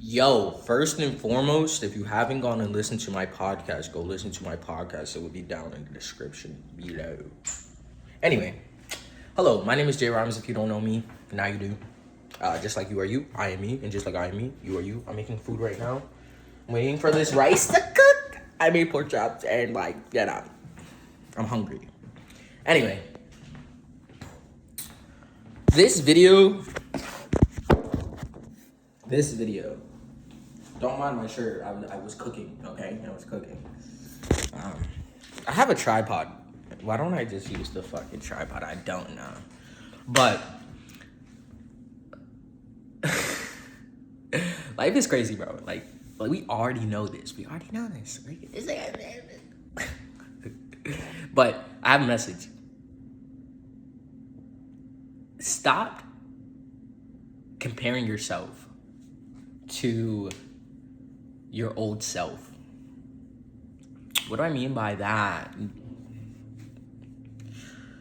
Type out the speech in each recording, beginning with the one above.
Yo, first and foremost, if you haven't gone and listened to my podcast, go listen to my podcast. It will be down in the description below. Anyway, hello, my name is Jay Rhymes. If you don't know me, now you do. Just like you are you, I am me. And just like I am me, you are you. I'm making food right now. I'm waiting for this rice to cook. I made pork chops and I'm hungry. Anyway, this video, don't mind my shirt. I was cooking, okay? I was cooking. I have a tripod. Why don't I just use the fucking tripod? I don't know. But life is crazy, bro. Like we already know this. But I have a message. Stop comparing yourself to your old self. What do I mean by that?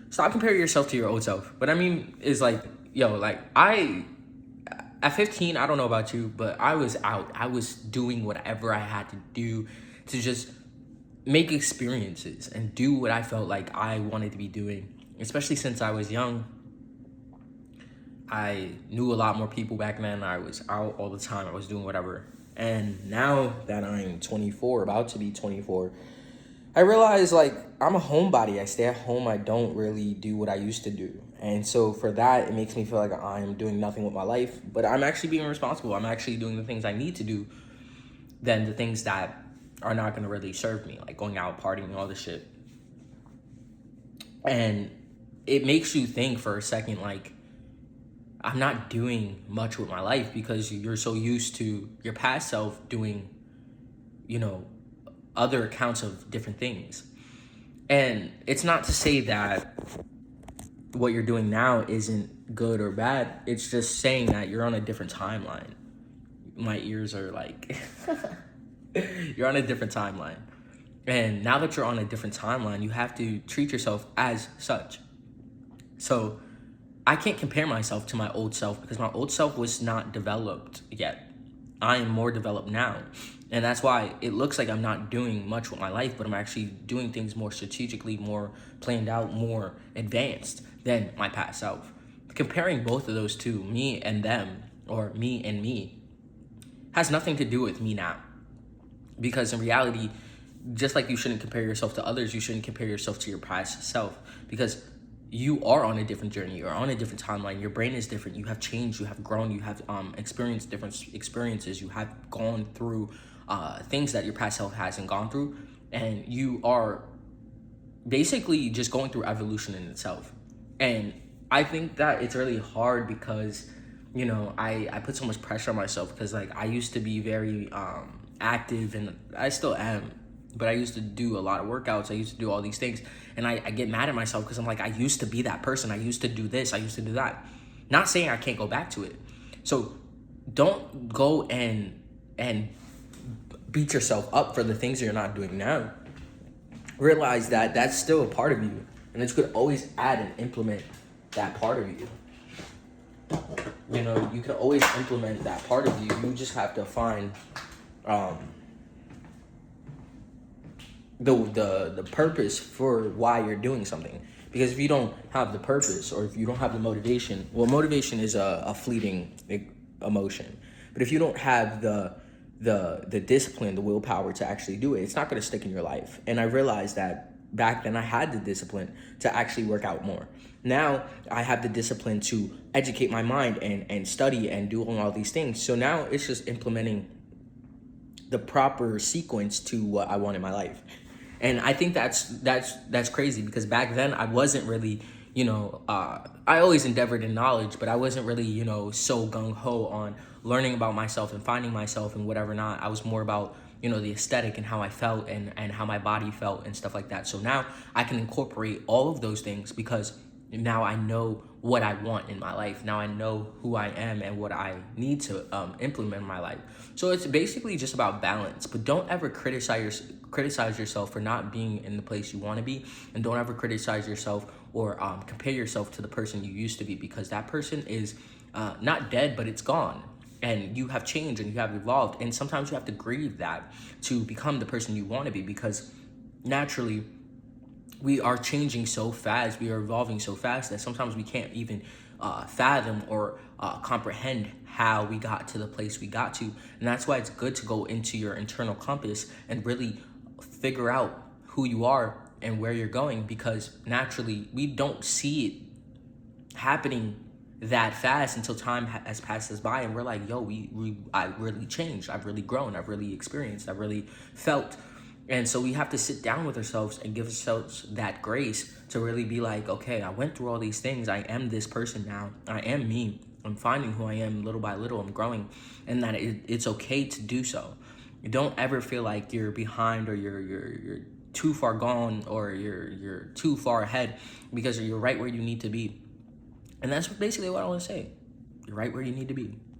Stop comparing yourself to your old self. What I mean is at 15, I don't know about you, but I was out. I was doing whatever I had to do to just make experiences and do what I felt like I wanted to be doing. Especially since I was young. I knew a lot more people back then. I was out all the time. I was doing whatever. And now that I'm 24, about to be 24, I realize I'm a homebody. I stay at home. I don't really do what I used to do. And so for that, it makes me feel like I'm doing nothing with my life. But I'm actually being responsible. I'm actually doing the things I need to do than the things that are not going to really serve me, like going out, partying, all this shit. And it makes you think for a second, I'm not doing much with my life because you're so used to your past self doing, other accounts of different things. And it's not to say that what you're doing now isn't good or bad. It's just saying that you're on a different timeline. My ears are you're on a different timeline. And now that you're on a different timeline, you have to treat yourself as such. So I can't compare myself to my old self because my old self was not developed yet. I am more developed now. And that's why it looks like I'm not doing much with my life, but I'm actually doing things more strategically, more planned out, more advanced than my past self. Comparing both of those two, me and them, or me and me, has nothing to do with me now. Because in reality, just like you shouldn't compare yourself to others, you shouldn't compare yourself to your past self. Because you are on a different journey. You're on a different timeline. Your brain is different. You have changed. You have grown. You have experienced different experiences. You have gone through things that your past self hasn't gone through. And you are basically just going through evolution in itself. And I think that it's really hard because, I put so much pressure on myself because, I used to be very active, and I still am. But I used to do a lot of workouts. I used to do all these things. And I get mad at myself because I'm I used to be that person. I used to do this. I used to do that. Not saying I can't go back to it. So don't go and beat yourself up for the things you're not doing now. Realize that that's still a part of you. And it's good to always add and implement that part of you. You can always implement that part of you. You just have to find the purpose for why you're doing something. Because if you don't have the purpose, or if you don't have the motivation, well, motivation is a fleeting emotion. But if you don't have the discipline, the willpower to actually do it, it's not going to stick in your life. And I realized that back then I had the discipline to actually work out more. Now I have the discipline to educate my mind and study and do all these things. So now it's just implementing the proper sequence to what I want in my life. And I think that's crazy because back then I wasn't really, I always endeavored in knowledge, but I wasn't really, so gung-ho on learning about myself and finding myself and whatever not. I was more about, the aesthetic and how I felt and how my body felt and stuff like that. So now I can incorporate all of those things because now I know what I want in my life. Now I know who I am and what I need to implement in my life. So it's basically just about balance. But don't ever criticize yourself for not being in the place you want to be. And don't ever criticize yourself or compare yourself to the person you used to be, because that person is not dead, but it's gone. and you have changed and you have evolved, and sometimes you have to grieve that to become the person you want to be, because naturally we are changing so fast, we are evolving so fast that sometimes we can't even fathom or comprehend how we got to the place we got to. And that's why it's good to go into your internal compass and really figure out who you are and where you're going, because naturally we don't see it happening that fast until time has passed us by, and we're like, yo, I really changed, I've really grown, I've really experienced, I've really felt. And so we have to sit down with ourselves and give ourselves that grace to really be like, okay, I went through all these things, I am this person now, I am me, I'm finding who I am little by little, I'm growing, and that it's okay to do so. You don't ever feel like you're behind, or you're too far gone, or you're too far ahead, because you're right where you need to be. And that's basically what I want to say. You're right where you need to be.